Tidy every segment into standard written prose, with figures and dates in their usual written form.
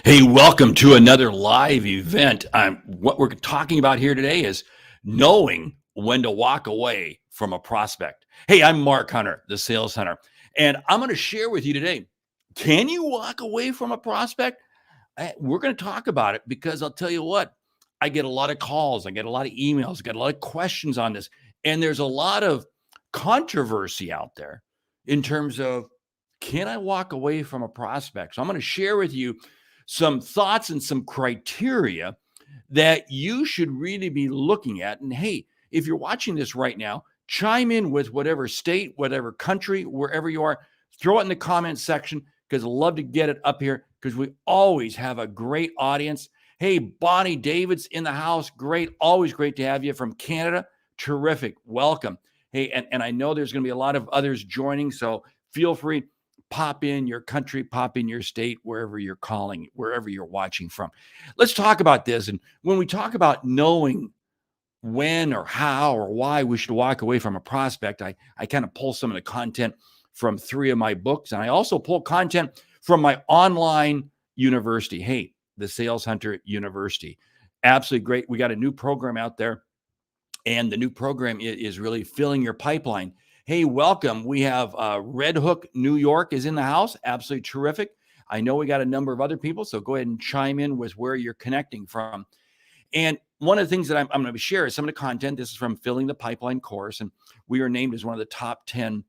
Hey, welcome to another live event. What we're talking about here today is knowing when to walk away from a prospect. Hey, I'm Mark Hunter, the sales hunter, and I'm going to share with you today. Can you walk away from a prospect? We're going to talk about it because I'll tell you what, I get a lot of calls, I get a lot of emails, I get a lot of questions on this, and there's a lot of controversy out there in terms of can I walk away from a prospect? So I'm going to share with you some thoughts and some criteria that you should really be looking at. And hey, if you're watching this right now, chime in with whatever state, whatever country, wherever you are, throw it in the comments section because I'd love to get it up here because we always have a great audience. Hey, Bonnie David's in the house. Great. Always great to have you from Canada. Terrific. Welcome. Hey, and I know there's going to be a lot of others joining, so feel free. Pop in your country, pop in your state, wherever you're calling, wherever you're watching from. Let's talk about this. And when we talk about knowing when or how or why we should walk away from a prospect, I kind of pull some of the content from 3 of my books. And I also pull content from my online university. Hey, the Sales Hunter University. Absolutely great. We got a new program out there. And the new program is really filling your pipeline. Hey, welcome. We have Red Hook, New York is in the house. Absolutely terrific. I know we got a number of other people, so go ahead and chime in with where you're connecting from. And one of the things that I'm going to share is some of the content. This is from Filling the Pipeline course, and we are named as one of the top 10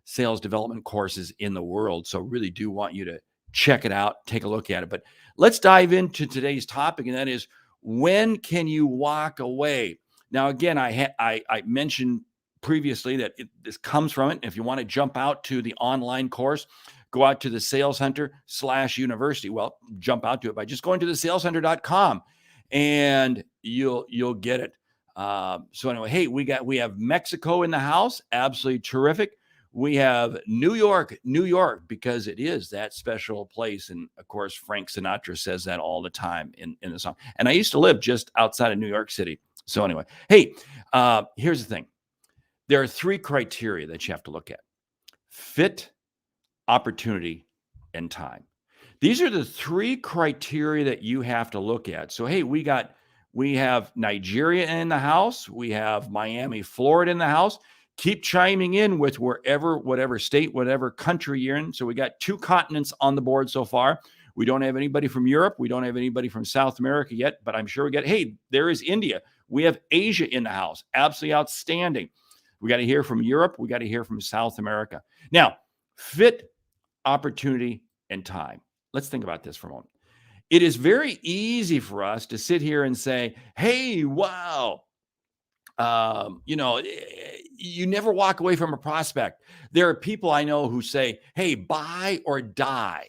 sales development courses in the world. So really do want you to check it out, take a look at it. But let's dive into today's topic, and that is, when can you walk away? Now, again, I mentioned previously that this comes from it. If you want to jump out to the online course, go out to the Sales Hunter/University. Well, jump out to it by just going to the saleshunter.com and you'll get it. So anyway, hey, we have Mexico in the house. Absolutely terrific. We have New York, because it is that special place. And of course, Frank Sinatra says that all the time in the song. And I used to live just outside of New York City. So anyway, hey, here's the thing. There are 3 criteria that you have to look at: fit, opportunity, and time. These are the 3 criteria that you have to look at. So, hey, we have Nigeria in the house. We have Miami, Florida in the house. Keep chiming in with whatever state, whatever country you're in. So we got 2 continents on the board so far. We don't have anybody from Europe. We don't have anybody from South America yet, but I'm sure hey, there is India. We have Asia in the house. Absolutely outstanding. We got to hear from Europe. We got to hear from South America. Now, fit, opportunity, and time. Let's think about this for a moment. It is very easy for us to sit here and say, hey, wow, you never walk away from a prospect. There are people I know who say, hey, buy or die.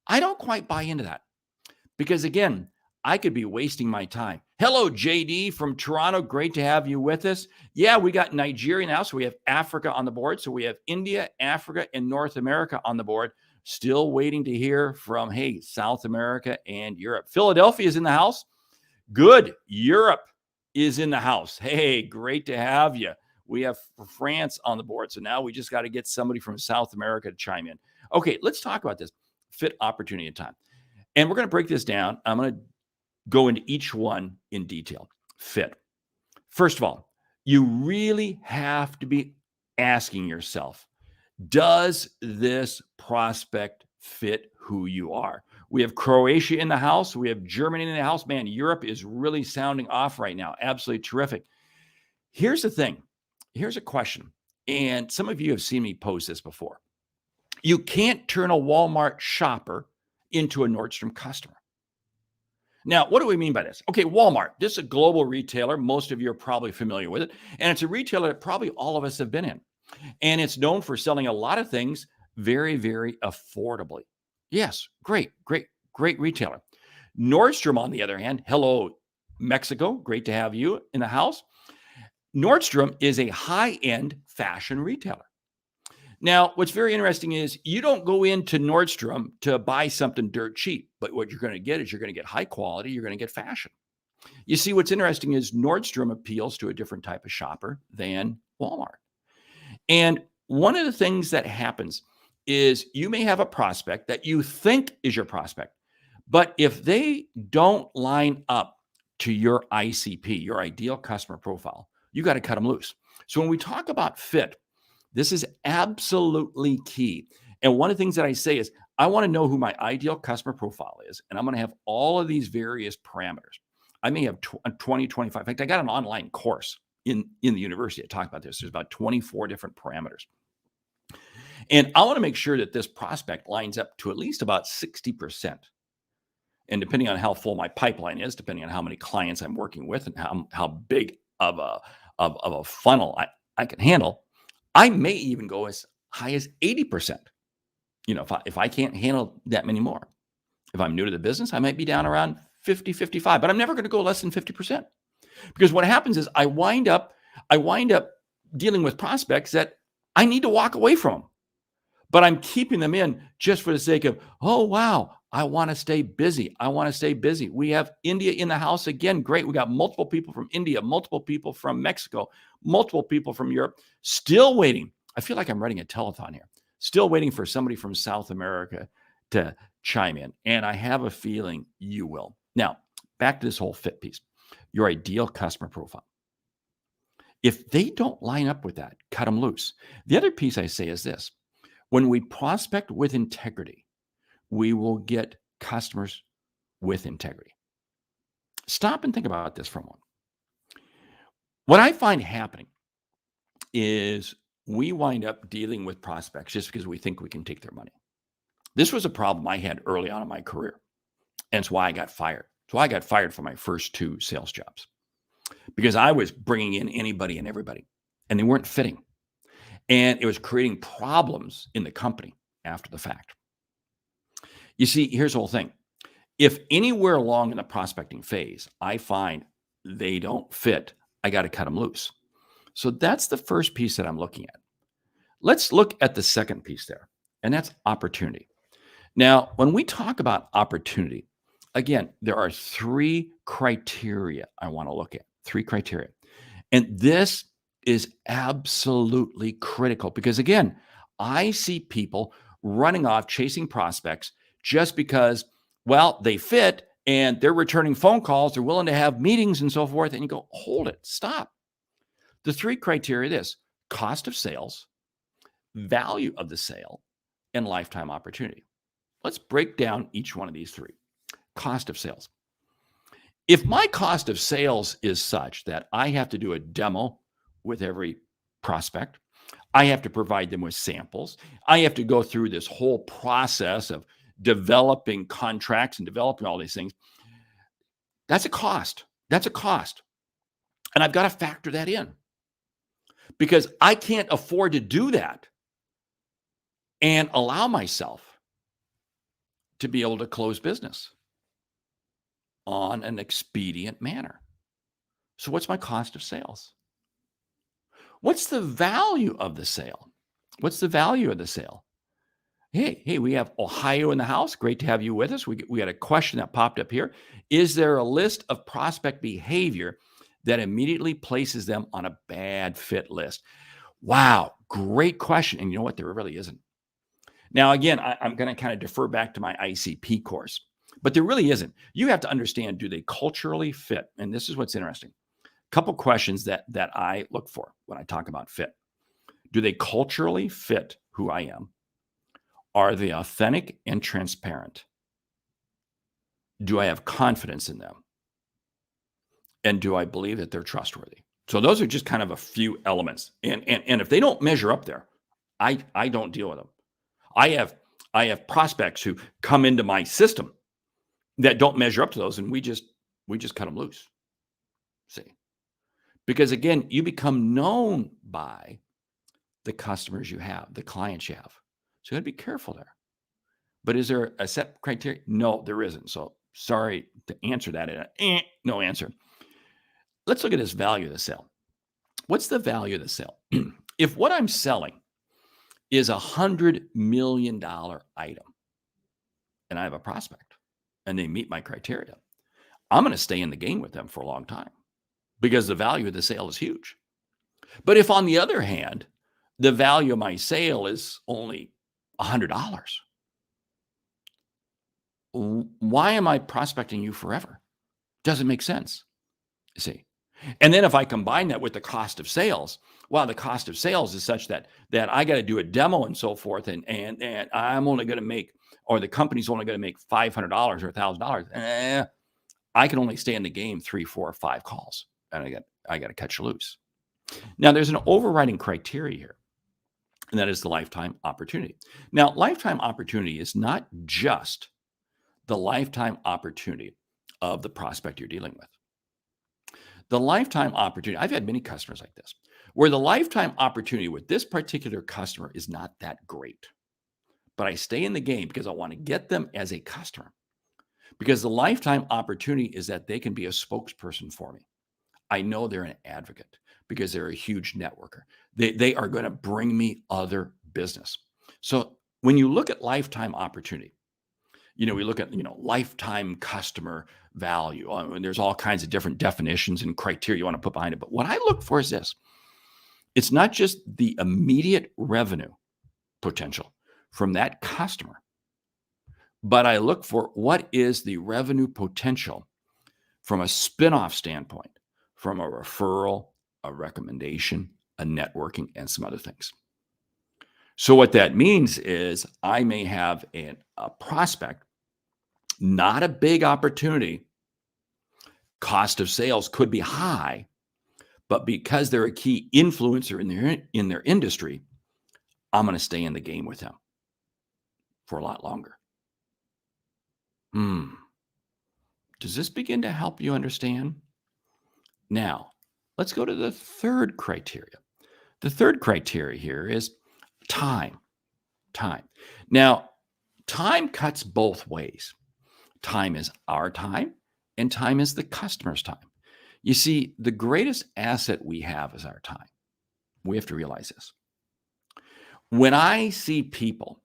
I don't quite buy into that because, again, I could be wasting my time. Hello, JD from Toronto. Great to have you with us. Yeah, we got Nigeria now, so we have Africa on the board. So we have India, Africa, and North America on the board. Still waiting to hear from, hey, South America and Europe. Philadelphia is in the house. Good. Europe is in the house. Hey, great to have you. We have France on the board. So now we just got to get somebody from South America to chime in. Okay, let's talk about this. Fit, opportunity, and time. And we're going to break this down. I'm going to go into each one in detail. Fit. First of all, you really have to be asking yourself, does this prospect fit who you are? We have Croatia in the house. We have Germany in the house. Man, Europe is really sounding off right now. Absolutely terrific. Here's the thing. Here's a question. And some of you have seen me pose this before. You can't turn a Walmart shopper into a Nordstrom customer. Now, what do we mean by this? Okay, Walmart. This is a global retailer. Most of you are probably familiar with it. And it's a retailer that probably all of us have been in. And it's known for selling a lot of things very, very affordably. Yes, great retailer. Nordstrom, on the other hand, hello, Mexico. Great to have you in the house. Nordstrom is a high-end fashion retailer. Now, what's very interesting is you don't go into Nordstrom to buy something dirt cheap, but what you're going to get is you're going to get high quality, you're going to get fashion. You see, what's interesting is Nordstrom appeals to a different type of shopper than Walmart. And one of the things that happens is you may have a prospect that you think is your prospect, But if they don't line up to your ICP, your ideal customer profile, you got to cut them loose. So when we talk about fit, this is absolutely key. And one of the things that I say is, I want to know who my ideal customer profile is, and I'm going to have all of these various parameters. I may have 20, 25. In fact, I got an online course in the university that talked about this. There's about 24 different parameters. And I want to make sure that this prospect lines up to at least about 60%. And depending on how full my pipeline is, depending on how many clients I'm working with and how big of a funnel I can handle, I may even go as high as 80%. If I can't handle that many more. If I'm new to the business, I might be down around 50, 55, but I'm never going to go less than 50%. Because what happens is I wind up dealing with prospects that I need to walk away from. But I'm keeping them in just for the sake of, oh, wow, I want to stay busy. I want to stay busy. We have India in the house again. Great. We got multiple people from India, multiple people from Mexico, multiple people from Europe, still waiting. I feel like I'm running a telethon here, still waiting for somebody from South America to chime in. And I have a feeling you will. Now, back to this whole fit piece, your ideal customer profile. If they don't line up with that, cut them loose. The other piece I say is this. When we prospect with integrity, we will get customers with integrity. Stop and think about this for a moment. What I find happening is we wind up dealing with prospects just because we think we can take their money. This was a problem I had early on in my career, and it's why I got fired. It's why I got fired for my first 2 sales jobs, because I was bringing in anybody and everybody, and they weren't fitting. And it was creating problems in the company after the fact. You see, here's the whole thing. If anywhere along in the prospecting phase, I find they don't fit, I got to cut them loose. So that's the first piece that I'm looking at. Let's look at the second piece there, and that's opportunity. Now, when we talk about opportunity, again, there are 3 criteria I want to look at, 3 criteria. And this is absolutely critical because, again, I see people running off chasing prospects just because, well, they fit and they're returning phone calls, they're willing to have meetings and so forth. And you go, hold it, stop. The 3 criteria are this: cost of sales, value of the sale, and lifetime opportunity. Let's break down each one of these 3. Cost of sales. If my cost of sales is such that I have to do a demo with every prospect, I have to provide them with samples, I have to go through this whole process of developing contracts and developing all these things, that's a cost. That's a cost. And I've got to factor that in because I can't afford to do that and allow myself to be able to close business on an expedient manner. So what's my cost of sales? What's the value of the sale? What's the value of the sale? Hey, we have Ohio in the house. Great to have you with us. We got a question that popped up here. Is there a list of prospect behavior that immediately places them on a bad fit list? Wow, great question. And you know what? There really isn't. Now, again, I'm going to kind of defer back to my ICP course, but there really isn't. You have to understand, do they culturally fit? And this is what's interesting. Couple questions that I look for when I talk about fit. Do they culturally fit who I am? Are they authentic and transparent? Do I have confidence in them? And do I believe that they're trustworthy? So those are just kind of a few elements. And if they don't measure up there, I don't deal with them. I have prospects who come into my system that don't measure up to those, and we just cut them loose. See? Because again, you become known by the customers you have, the clients you have. So you got to be careful there. But is there a set criteria? No, there isn't. So sorry to answer that. No answer. Let's look at this value of the sale. What's the value of the sale? If what I'm selling is $100 million item and I have a prospect and they meet my criteria, I'm going to stay in the game with them for a long time because the value of the sale is huge. But if, on the other hand, the value of my sale is only $100, Why am I prospecting you forever? Doesn't make sense. See. And then if I combine that with the cost of sales, well, the cost of sales is such that I got to do a demo and so forth, and I'm only going to make, or the company's only going to make $500 or $1,000. I can only stay in the game 3, 4, 5 calls, and I got to cut you loose. Now, there's an overriding criteria here, and that is the lifetime opportunity. Now, lifetime opportunity is not just the lifetime opportunity of the prospect you're dealing with. The lifetime opportunity, I've had many customers like this, where the lifetime opportunity with this particular customer is not that great. But I stay in the game because I want to get them as a customer. Because the lifetime opportunity is that they can be a spokesperson for me. I know they're an advocate because they're a huge networker. They are going to bring me other business. So when you look at lifetime opportunity, we look at, lifetime customer value. And there's all kinds of different definitions and criteria you want to put behind it. But what I look for is this. It's not just the immediate revenue potential from that customer, but I look for what is the revenue potential from a spin-off standpoint, from a referral, a recommendation, a networking, and some other things. So what that means is I may have a prospect, not a big opportunity. Cost of sales could be high, but because they're a key influencer in their industry, I'm going to stay in the game with them for a lot longer. Does this begin to help you understand? Now, let's go to the third criteria. The third criteria here is time. Time. Now, time cuts both ways. Time is our time, and time is the customer's time. You see, the greatest asset we have is our time. We have to realize this. When I see people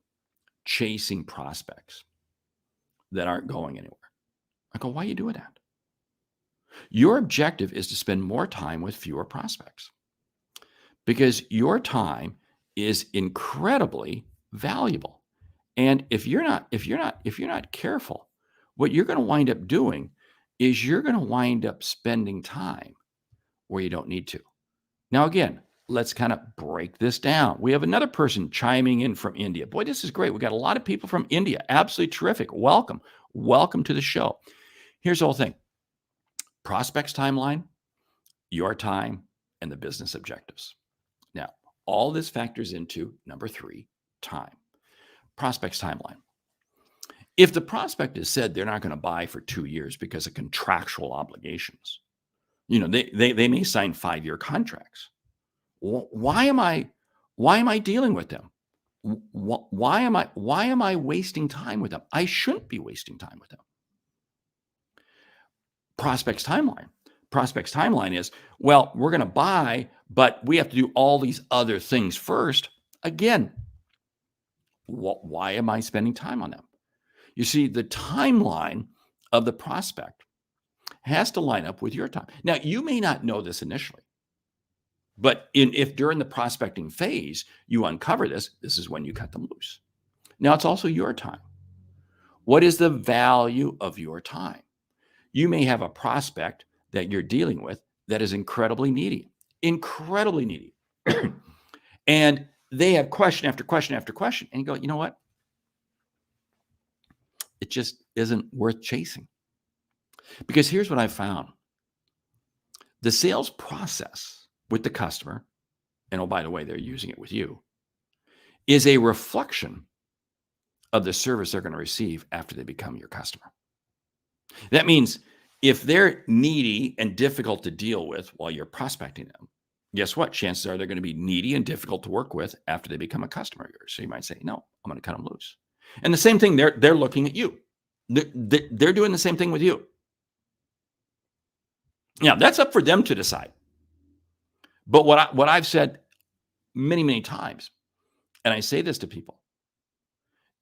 chasing prospects that aren't going anywhere, I go, why are you doing that? Your objective is to spend more time with fewer prospects because your time is incredibly valuable. And if you're not careful, what you're going to wind up doing is you're going to wind up spending time where you don't need to. Now, again, let's kind of break this down. We have another person chiming in from India. Boy, this is great. We got a lot of people from India. Absolutely terrific. Welcome. Welcome to the show. Here's the whole thing. Prospects timeline, your time, and the business objectives. Now, all this factors into number 3, time. Prospects timeline. If the prospect has said they're not going to buy for 2 years because of contractual obligations, they may sign 5-year contracts. Why am I dealing with them? Why am I wasting time with them? I shouldn't be wasting time with them. Prospects timeline. Prospects timeline is, well, we're going to buy, but we have to do all these other things first. Again, why am I spending time on them? You see, the timeline of the prospect has to line up with your time. Now, you may not know this initially, but if during the prospecting phase you uncover this is when you cut them loose. Now, it's also your time. What is the value of your time? You may have a prospect that you're dealing with that is incredibly needy, and they have question after question after question. And you go, you know what? It just isn't worth chasing. Because here's what I found. The sales process with the customer, and oh, by the way, they're using it with you, is a reflection of the service they're going to receive after they become your customer. That means if they're needy and difficult to deal with while you're prospecting them, guess what? Chances are they're going to be needy and difficult to work with after they become a customer of yours. So you might say, no, I'm going to cut them loose. And the same thing, they're looking at you. They're doing the same thing with you. Now, that's up for them to decide. But what I've said many, many times, and I say this to people,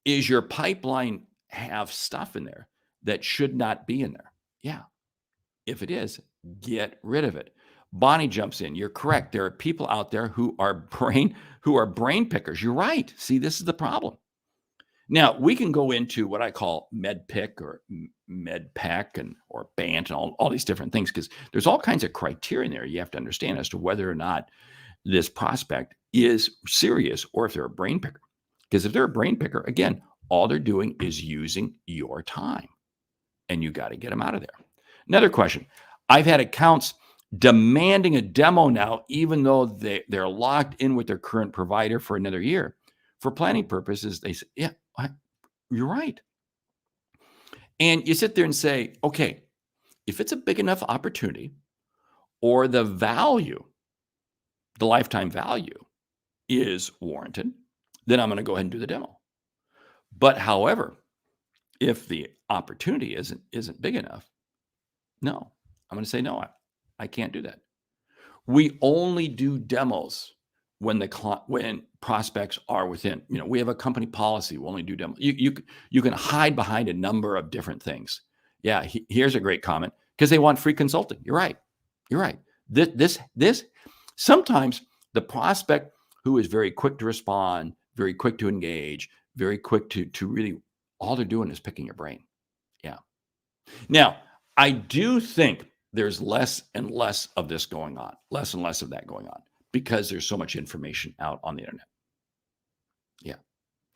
is your pipeline have stuff in there that should not be in there? Yeah. If it is, get rid of it. Bonnie jumps in. You're correct. There are people out there who are brain pickers. You're right. See, this is the problem. Now, we can go into what I call MedPick or MedPec and or BANT and all these different things because there's all kinds of criteria in there you have to understand as to whether or not this prospect is serious or if they're a brain picker. Because if they're a brain picker, again, all they're doing is using your time and you got to get them out of there. Another question. I've had accounts demanding a demo now, even though they're locked in with their current provider for another year. For planning purposes, they say, yeah, you're right. And you sit there and say, okay, if it's a big enough opportunity or the value, the lifetime value is warranted, then I'm going to go ahead and do the demo. But however, if the opportunity isn't big enough, no, I'm going to say no, I can't do that. We only do demos when when prospects are within. We have a company policy. We only do demos. You can hide behind a number of different things. Yeah, here's a great comment because they want free consulting. You're right. You're right. This sometimes the prospect who is very quick to respond, very quick to engage, very quick to really all they're doing is picking your brain. Yeah. Now, I do think there's less and less of this going on, less and less of that going on because there's so much information out on the internet. Yeah.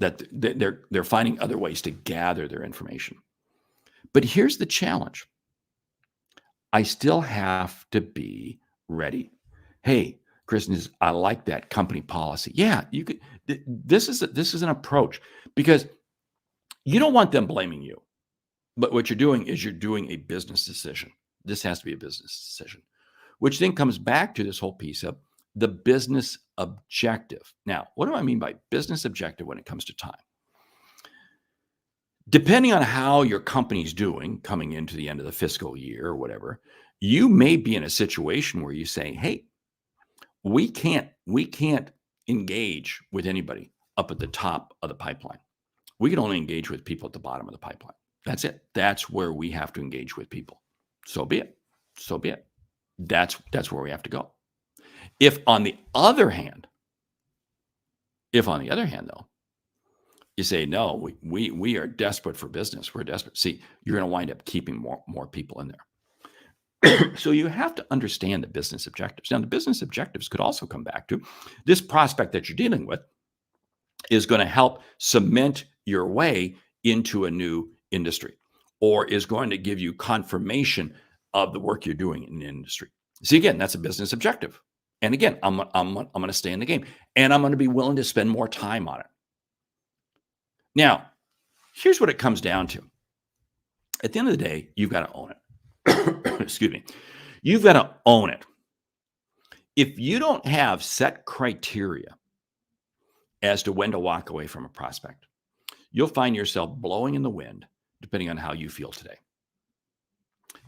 That they're finding other ways to gather their information. But here's the challenge. I still have to be ready. Hey, Kristen, I like that company policy. Yeah, you could. This is an approach because you don't want them blaming you. But what you're doing is you're doing a business decision. This has to be a business decision, which then comes back to this whole piece of the business objective. Now, what do I mean by business objective when it comes to time? Depending on how your company's doing coming into the end of the fiscal year or whatever, you may be in a situation where you say, hey, we can't engage with anybody up at the top of the pipeline. We can only engage with people at the bottom of the pipeline. That's it. That's where we have to engage with people. So be it. So be it. That's where we have to go. If on the other hand, though, you say, no, we are desperate for business. We're desperate. See, you're going to wind up keeping more people in there. So you have to understand the business objectives. Now, the business objectives could also come back to this prospect that you're dealing with is going to help cement your way into a new industry or is going to give you confirmation of the work you're doing in the industry. See, again, that's a business objective. And again, I'm going to stay in the game and I'm going to be willing to spend more time on it. Now, here's what it comes down to. At the end of the day, you've got to own it. Excuse me. You've got to own it. If you don't have set criteria as to when to walk away from a prospect, you'll find yourself blowing in the wind depending on how you feel today.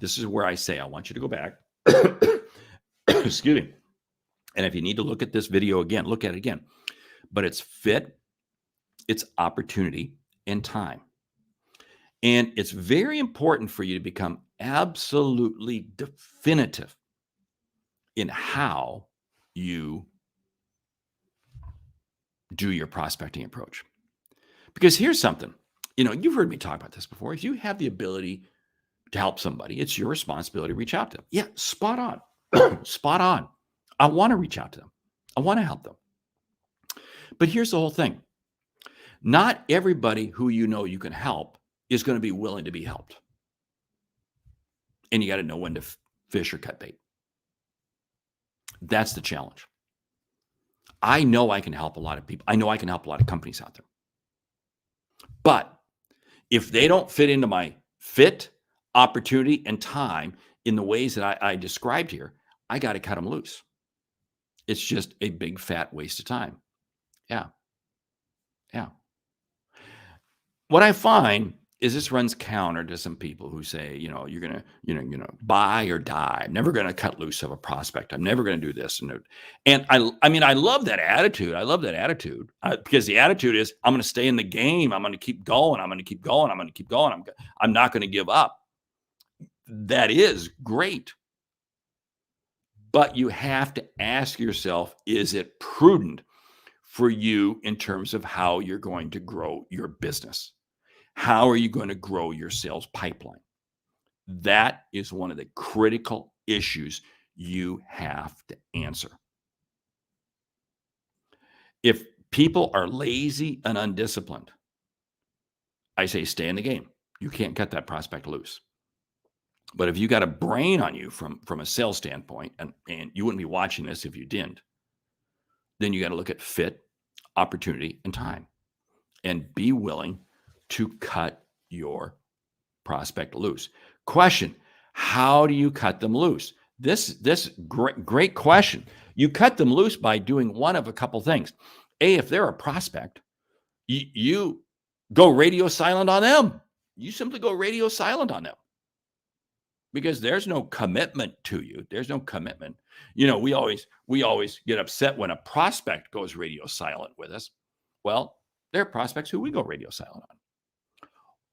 This is where I say I want you to go back. Excuse me. And if you need to look at this video again, look at it again. But it's fit, it's opportunity, and time. And it's very important for you to become absolutely definitive in how you do your prospecting approach. Because here's something, you've heard me talk about this before. If you have the ability to help somebody, it's your responsibility to reach out to them. Yeah, spot on. Spot on. I want to reach out to them. I want to help them. But here's the whole thing. Not everybody who you can help is going to be willing to be helped. And you got to know when to fish or cut bait. That's the challenge. I know I can help a lot of people. I know I can help a lot of companies out there. But if they don't fit into my fit, opportunity, and time in the ways that I described here, I got to cut them loose. It's just a big fat waste of time. Yeah. Yeah. What I find is this runs counter to some people who say, you're going to, buy or die. I'm never going to cut loose of a prospect. I'm never going to do this. And I love that attitude. I love that attitude because the attitude is I'm going to stay in the game. I'm going to keep going. I'm going to keep going. I'm going to keep going. I'm not going to give up. That is great. But you have to ask yourself, is it prudent for you in terms of how you're going to grow your business. How are you going to grow your sales pipeline? That is one of the critical issues you have to answer. If people are lazy and undisciplined, I say stay in the game. You can't cut that prospect loose. But if you got a brain on you from a sales standpoint, and you wouldn't be watching this if you didn't, then you got to look at fit, opportunity, and time, and be willing to cut your prospect loose. Question: how do you cut them loose? This great question. You cut them loose by doing one of a couple things. If they're a prospect, you go radio silent on them. You simply go radio silent on them because there's no commitment to you. There's no commitment. We always get upset when a prospect goes radio silent with us. Well, there are prospects who we go radio silent on.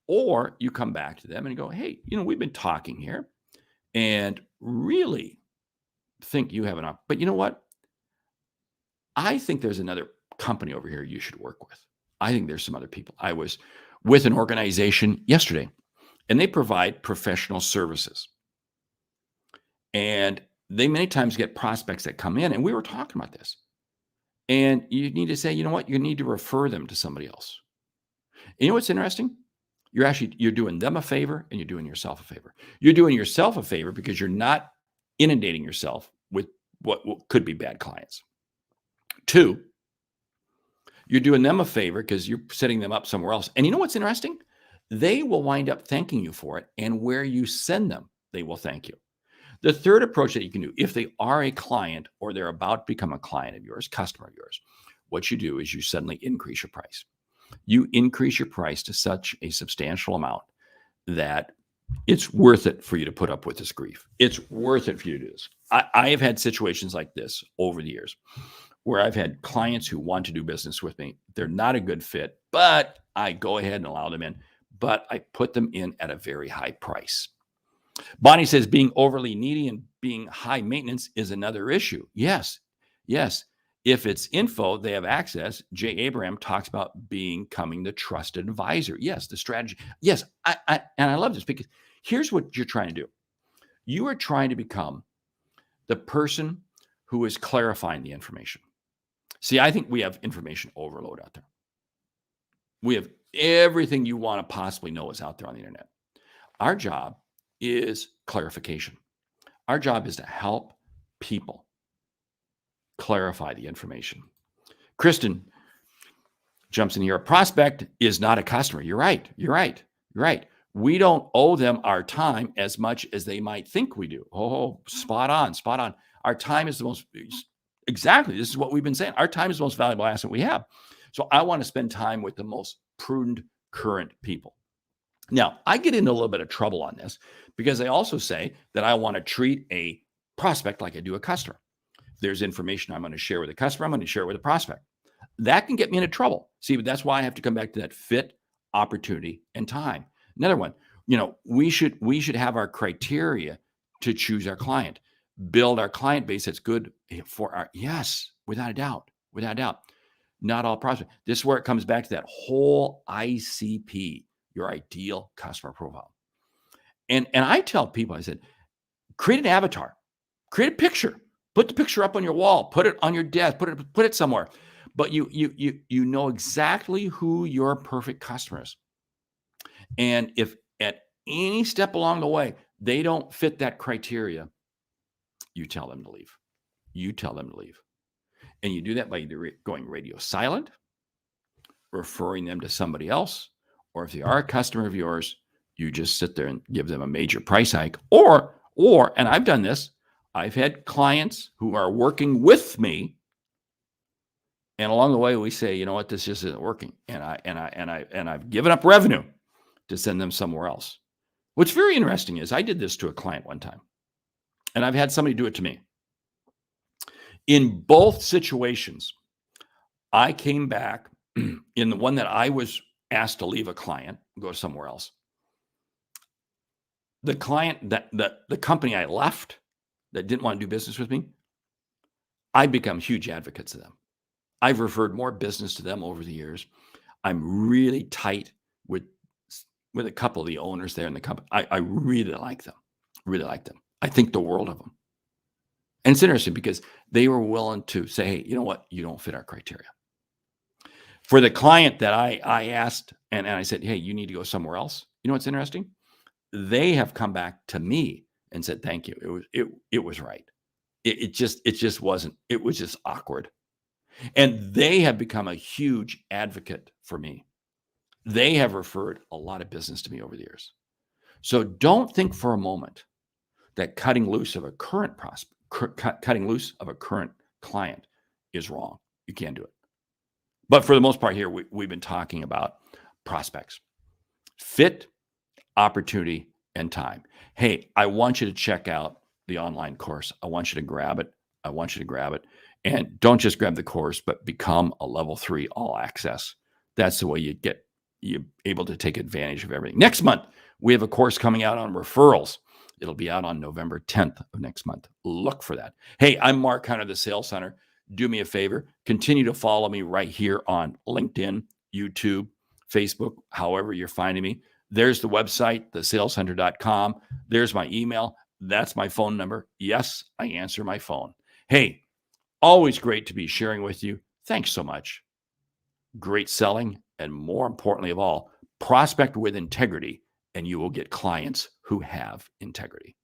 Or you come back to them and go, hey, we've been talking here and really think you have an opportunity. But you know what? I think there's another company over here you should work with. I think there's some other people. I was with an organization yesterday, and they provide professional services. And they many times get prospects that come in, and we were talking about this. And you need to say, you know what? You need to refer them to somebody else. And you know what's interesting? You're doing them a favor and you're doing yourself a favor. You're doing yourself a favor because you're not inundating yourself with what could be bad clients. 2, you're doing them a favor because you're setting them up somewhere else. And you know what's interesting? They will wind up thanking you for it. And where you send them, they will thank you. The third approach that you can do, if they are a client or they're about to become a client of yours, customer of yours, what you do is you suddenly increase your price. You increase your price to such a substantial amount that it's worth it for you to put up with this grief. It's worth it for you to do this. I have had situations like this over the years where I've had clients who want to do business with me. They're not a good fit, but I go ahead and allow them in, but I put them in at a very high price. Bonnie says being overly needy and being high maintenance is another issue. Yes. If it's info, they have access. Jay Abraham talks about becoming the trusted advisor. Yes, the strategy. Yes, I love this because here's what you're trying to do. You are trying to become the person who is clarifying the information. See, I think we have information overload out there. We have everything you want to possibly know is out there on the internet. Our job is clarification. Our job is to help people clarify the information. Kristen jumps in here. A prospect is not a customer. You're right. We don't owe them our time as much as they might think we do. Oh, spot on. Our time is the most, exactly. This is what we've been saying. Our time is the most valuable asset we have. So I want to spend time with the most prudent, current people. Now, I get into a little bit of trouble on this because I also say that I want to treat a prospect like I do a customer. If there's information I'm going to share with a customer, I'm going to share it with a prospect. That can get me into trouble. See, but that's why I have to come back to that fit, opportunity, and time. Another one, we should have our criteria to choose our client, build our client base that's good for our, yes, without a doubt. Not all prospects. This is where it comes back to that whole ICP, your ideal customer profile. And I tell people, I said, create an avatar, create a picture, put the picture up on your wall, put it on your desk, put it somewhere. But you know exactly who your perfect customer is. And if at any step along the way they don't fit that criteria, you tell them to leave. And you do that by either going radio silent, referring them to somebody else, or if they are a customer of yours, you just sit there and give them a major price hike. Or, and I've done this, I've had clients who are working with me, and along the way we say, you know what, this just isn't working, and I've given up revenue to send them somewhere else. What's very interesting is I did this to a client one time, and I've had somebody do it to me. In both situations, I came back in the one that I was asked to leave a client, go somewhere else. The client that the company I left that didn't want to do business with me, I become huge advocates of them. I've referred more business to them over the years. I'm really tight with with a couple of the owners there in the company. I really like them. Really like them. I think the world of them. And it's interesting because they were willing to say, hey, you know what? You don't fit our criteria. For the client that I asked and I said, hey, you need to go somewhere else. You know what's interesting? They have come back to me and said, thank you. It was right. It just wasn't. It was just awkward. And they have become a huge advocate for me. They have referred a lot of business to me over the years. So don't think for a moment that cutting loose of a current cutting loose of a current client is wrong. You can't do it. But for the most part here, we've been talking about prospects, fit, opportunity, and time. Hey, I want you to check out the online course. I want you to grab it. I want you to grab it. And don't just grab the course, but become a level 3 all access. That's the way you're able to take advantage of everything. Next month, we have a course coming out on referrals. It'll be out on November 10th of next month. Look for that. Hey, I'm Mark Hunter, the Sales Center. Do me a favor, continue to follow me right here on LinkedIn, YouTube, Facebook, however you're finding me. There's the website, thesalescenter.com. There's my email. That's my phone number. Yes, I answer my phone. Hey, always great to be sharing with you. Thanks so much. Great selling, and more importantly of all, prospect with integrity, and you will get clients who have integrity.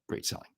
Great selling.